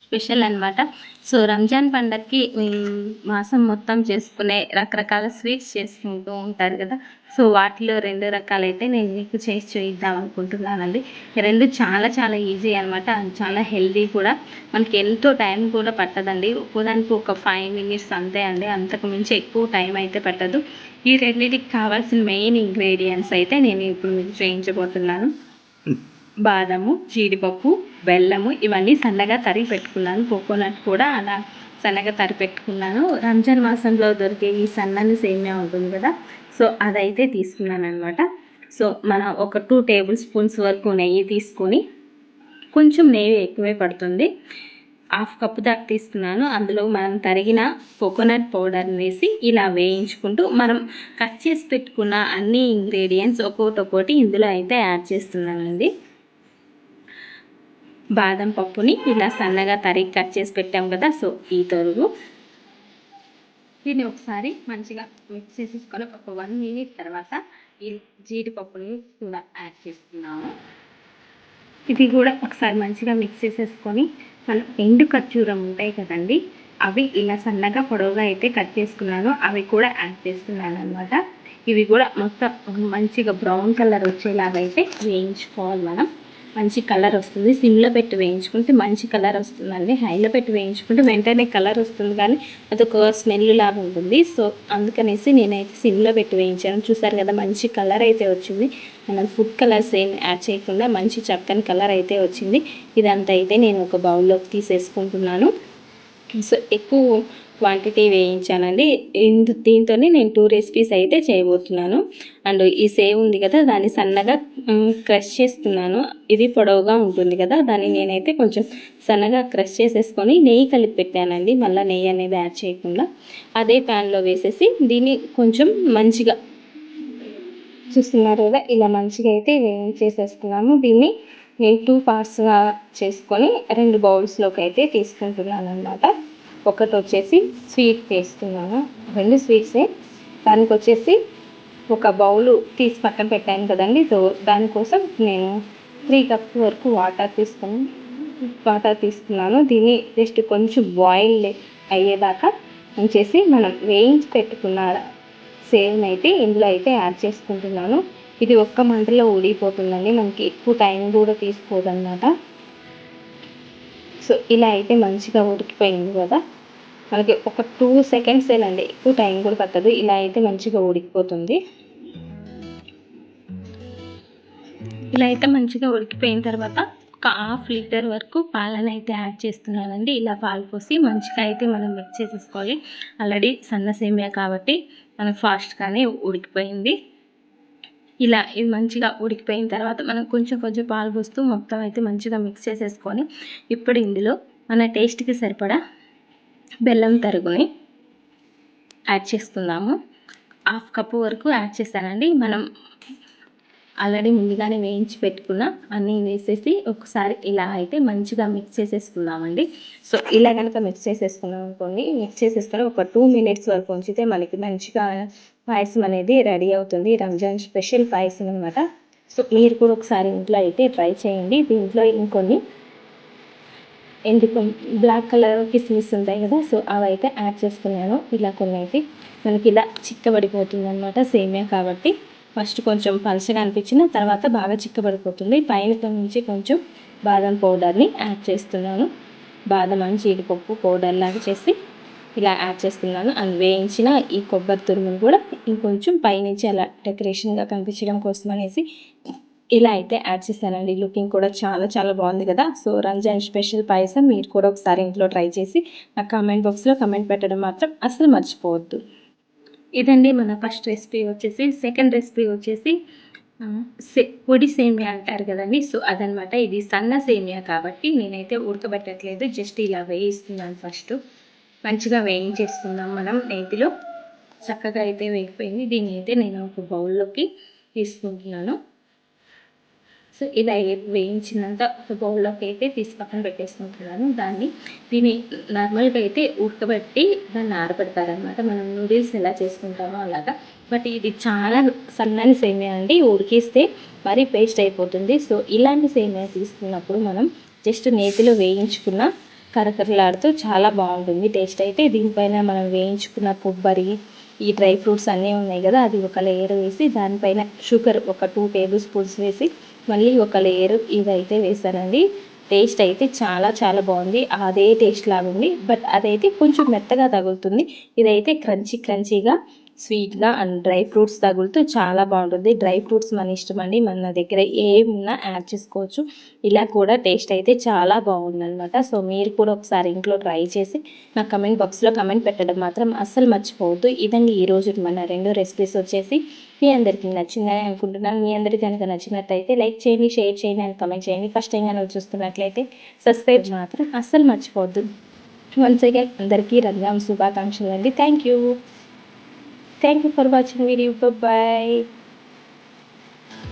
Special అనమాట. So, Ramzan పండగకి మాసం మొత్తం చేసుకునే రకరకాల స్వీట్స్ చేసుకుంటూ ఉంటారు కదా! సో, వాటిలో 2 రకాలైతే నేను మీకు చేసి చూయిద్దాం అనుకుంటున్నానండి. ఈ 2 చాలా చాలా ఈజీ అనమాట. అండ్ చాలా హెల్తీ కూడా. మనకి ఎంతో టైం కూడా పట్టదండి. ఒక్కోదానికి ఒక 5 మినిట్స్ అంతే అండి. అంతకు మించి ఎక్కువ టైం అయితే పట్టదు. ఈ రెండిటికి కావాల్సిన మెయిన్ ఇంగ్రీడియంట్స్ అయితే నేను ఇప్పుడు మీకు చూయించబోతున్నాను. బాదము, జీడిపప్పు, బెల్లము ఇవన్నీ సన్నగా తరిగి పెట్టుకున్నాను. కోకోనట్ కూడా అలా సన్నగా తరిగి పెట్టుకున్నాను. రంజాన్ మాసంలో దొరికే ఈ సన్నని సేమియా ఉంటుంది కదా! సో, అదైతే తీసుకున్నాననమాట. సో, మనం ఒక 2 టేబుల్ స్పూన్స్ వరకు నెయ్యి తీసుకొని, కొంచెం నెయ్యి ఎక్కువే పడుతుంది. హాఫ్ కప్పు దాకా తీసుకున్నాను. అందులో మనం తరిగిన కోకోనట్ పౌడర్ని వేసి ఇలా వేయించుకుంటూ మనం కట్ చేసి పెట్టుకున్న అన్ని ఇంగ్రీడియంట్స్ ఒక్కొక్కటి ఇందులో అయితే యాడ్ చేస్తున్నానండి. బాదం పప్పుని ఇలా సన్నగా తరిగి కట్ చేసి పెట్టాం కదా! సో, ఈ తరుగు దీన్ని ఒకసారి మంచిగా మిక్స్ చేసేసుకొని ఒక 1 మినిట్ తర్వాత ఈ జీడిపప్పుని కూడా యాడ్ చేసుకున్నాము. ఇది కూడా ఒకసారి మంచిగా మిక్స్ చేసేసుకొని మనం ఎండు ఖర్జూరం ఉంటాయి కదండి, అవి ఇలా సన్నగా పొడవుగా అయితే కట్ చేసుకున్నాను. అవి కూడా యాడ్ చేస్తున్నాను అనమాట. ఇవి కూడా మొత్తం మంచిగా బ్రౌన్ కలర్ వచ్చేలాగా అయితే వేయించుకోవాలి మనం. మంచి కలర్ వస్తుంది. సిమ్లో పెట్టి వేయించుకుంటే మంచి కలర్ వస్తుందండి. హైలో పెట్టి వేయించుకుంటే వెంటనే కలర్ వస్తుంది కానీ అదొక స్మెల్ లాగా ఉంటుంది. సో, అందుకనేసి నేనైతే సిమ్లో పెట్టి వేయించాను. చూసారు కదా, మంచి కలర్ అయితే వచ్చింది. మనం ఫుడ్ కలర్స్ ఏం యాడ్ చేయకుండా మంచి చక్కని కలర్ అయితే వచ్చింది. ఇదంతా అయితే నేను ఒక బౌల్లోకి తీసేసుకుంటున్నాను. సో, ఎక్కువ క్వాంటిటీ వేయించానండి. దీంతోనే నేను 2 రెసిపీస్ అయితే చేయబోతున్నాను. అండ్ ఈ సేవ్ ఉంది కదా, దాన్ని సన్నగా క్రష్ చేస్తున్నాను. ఇది పొడవుగా ఉంటుంది కదా, దాన్ని నేనైతే కొంచెం సన్నగా క్రష్ చేసేసుకొని నెయ్యి కలిపి పెట్టానండి. మళ్ళీ నెయ్యి అనేది యాడ్ చేయకుండా అదే ప్యాన్లో వేసేసి దీన్ని కొంచెం మంచిగా చూస్తున్నారు కదా, ఇలా మంచిగా అయితే వేయించేసేస్తున్నాను. దీన్ని నేను 2 పార్ట్స్గా చేసుకొని 2 బౌల్స్లోకి అయితే తీసుకుంటున్నాను అనమాట. ఒకటి వచ్చేసి స్వీట్ వేస్తున్నాను, 2 స్వీట్సే. దానికి వచ్చేసి ఒక బౌలు తీసి పక్కన పెట్టాను కదండి. సో, దానికోసం నేను 3 కప్స్ వరకు వాటర్ తీసుకున్నాను. దీన్ని జస్ట్ కొంచెం బాయిల్ అయ్యేదాకా ఉంచేసి మనం వేయించి పెట్టుకున్న సేవ్ని అయితే ఇందులో అయితే యాడ్ చేసుకుంటున్నాను. ఇది ఒక్క మంటలో ఉడికిపోతుందండి, మనకి ఎక్కువ టైం కూడా తీసుకోదన్నమాట. సో, ఇలా అయితే మంచిగా ఉడికిపోయింది కదా, మనకి ఒక 2 సెకండ్సేనండి, ఎక్కువ టైం కూడా పట్టదు. ఇలా అయితే మంచిగా ఉడికిపోతుంది. ఇలా అయితే మంచిగా ఉడికిపోయిన తర్వాత ఒక 1/2 లీటర్ వరకు పాలను అయితే యాడ్ చేస్తున్నానండి. ఇలా పాలు పోసి మంచిగా అయితే మనం మిక్స్ చేసేసుకోవాలి. ఆల్రెడీ సన్న సేమియా కాబట్టి మనకు ఫాస్ట్గానే ఉడికిపోయింది. ఇలా ఇది మంచిగా ఉడికిపోయిన తర్వాత మనం కొంచెం కొంచెం పాలు పోస్తూ మొత్తం అయితే మంచిగా మిక్స్ చేసేసుకొని ఇప్పుడు ఇందులో మన టేస్ట్కి సరిపడా బెల్లం తరుగుని యాడ్ చేసుకుందాము. 1/2 కప్పు వరకు యాడ్ చేశానండి. మనం ఆల్రెడీ ముందుగానే వేయించి పెట్టుకున్న అన్నీ వేసేసి ఒకసారి ఇలా అయితే మంచిగా మిక్స్ చేసేసుకుందామండి. సో, ఇలా కనుక మిక్స్ చేసేసుకున్నాం అనుకోండి, మిక్స్ చేసేసుకొని ఒక 2 మినిట్స్ వరకు ఉంచితే మనకి మంచిగా పాయసం అనేది రెడీ అవుతుంది. రంజాన్ స్పెషల్ పాయసం అనమాట. సో, మీరు కూడా ఒకసారి ఇంట్లో అయితే ట్రై చేయండి. దీంట్లో ఇంకొన్ని ఎందుకు బ్లాక్ కలర్ కిస్మిస్ ఉంటాయి కదా, సో అవైతే యాడ్ చేసుకున్నాను. ఇలా కొన్ని అయితే మనకి ఇలా చిక్కబడిపోతుంది అనమాట సేమియా కాబట్టి. ఫస్ట్ కొంచెం పలచగా అనిపించిన తర్వాత బాగా చిక్కబడిపోతుంది. పైన నుంచి కొంచెం బాదం పౌడర్ని యాడ్ చేస్తున్నాను. బాదం అండ్ జీడిపప్పు పౌడర్ లాగా చేసి ఇలా యాడ్ చేస్తున్నాను. అండ్ వేయించిన ఈ కొబ్బరి తురుమును కూడా ఇంకొంచెం పైనుంచి అలా డెకరేషన్గా కనిపించడం కోసం అనేసి ఇలా అయితే యాడ్ చేశానండి. లుకింగ్ కూడా చాలా చాలా బాగుంది కదా. సో, రంజాన్ స్పెషల్ పాయసం మీరు కూడా ఒకసారి ఇంట్లో ట్రై చేసి నా కామెంట్ బాక్స్లో కమెంట్ పెట్టడం మాత్రం అసలు మర్చిపోవద్దు. ఇదండి మన ఫస్ట్ రెసిపీ వచ్చేసి. సెకండ్ రెసిపీ వచ్చేసి పొడి సేమియా అంటారు కదండి, సో అదనమాట. ఇది సన్న సేమియా కాబట్టి నేనైతే ఉడకబెట్టట్లేదు, జస్ట్ ఇలా వేయిస్తున్నాను. ఫస్ట్ మంచిగా వేయించేస్తున్నాం మనం నేతిలో. చక్కగా అయితే వేగిపోయింది. దీన్ని అయితే నేను ఒక బౌల్లోకి తీసుకుంటున్నాను. సో, ఇలా వేయించినంత ఒక బౌల్లోకి అయితే తీసి పక్కన పెట్టేసుకుంటున్నాను. దీన్ని నార్మల్గా అయితే ఉడకబెట్టి దాన్ని ఆరబెడతారనమాట. మనం నూడిల్స్ ఎలా చేసుకుంటామో అలాగా. బట్ ఇది చాలా సన్నని సేమియా అండి, ఉడికిస్తే మరీ పేస్ట్ అయిపోతుంది. సో, ఇలాంటి సేమియా తీసుకున్నప్పుడు మనం జస్ట్ నేతిలో వేయించుకున్న కరకరలాడుతూ చాలా బాగుంటుంది టేస్ట్ అయితే. దీనిపైన మనం వేయించుకున్న కొబ్బరి, ఈ డ్రై ఫ్రూట్స్ అన్నీ ఉన్నాయి కదా, అది ఒక లేయర్ వేసి దానిపైన షుగర్ ఒక 2 టేబుల్ స్పూన్స్ వేసి మళ్ళీ ఒక లేయర్ ఇదైతే వేసానండి. టేస్ట్ అయితే చాలా చాలా బాగుంది. అదే టేస్ట్ లాగా ఉంది, బట్ అదైతే కొంచెం మెత్తగా తగులుతుంది. ఇదైతే క్రంచీగా స్వీట్గా అండ్ డ్రై ఫ్రూట్స్ తగులుతూ చాలా బాగుంటుంది. డ్రై ఫ్రూట్స్ మన ఇష్టం అండి, మన దగ్గర ఏమున్నా యాడ్ చేసుకోవచ్చు. ఇలా కూడా టేస్ట్ అయితే చాలా బాగుందనమాట. సో మీరు కూడా ఒకసారి ఇంట్లో ట్రై చేసి నా కమెంట్ బాక్స్లో కమెంట్ పెట్టడం మాత్రం అస్సలు మర్చిపోవద్దు. ఇదండి ఈరోజు మన 2 రెసిపీస్ వచ్చేసి. మీ అందరికీ నచ్చిందని అనుకుంటున్నాను. మీ అందరికీ కనుక నచ్చినట్టయితే లైక్ చేయండి, షేర్ చేయండి అండ్ కమెంట్ చేయండి. ఫస్ట్ టైం కనుక చూస్తున్నట్లయితే సబ్స్క్రైబ్ మాత్రం అస్సలు మర్చిపోవద్దు. వన్స్ అగైన్ అందరికీ రంజాన్ శుభాకాంక్షలు అండి. Thank you for watching video. Bye.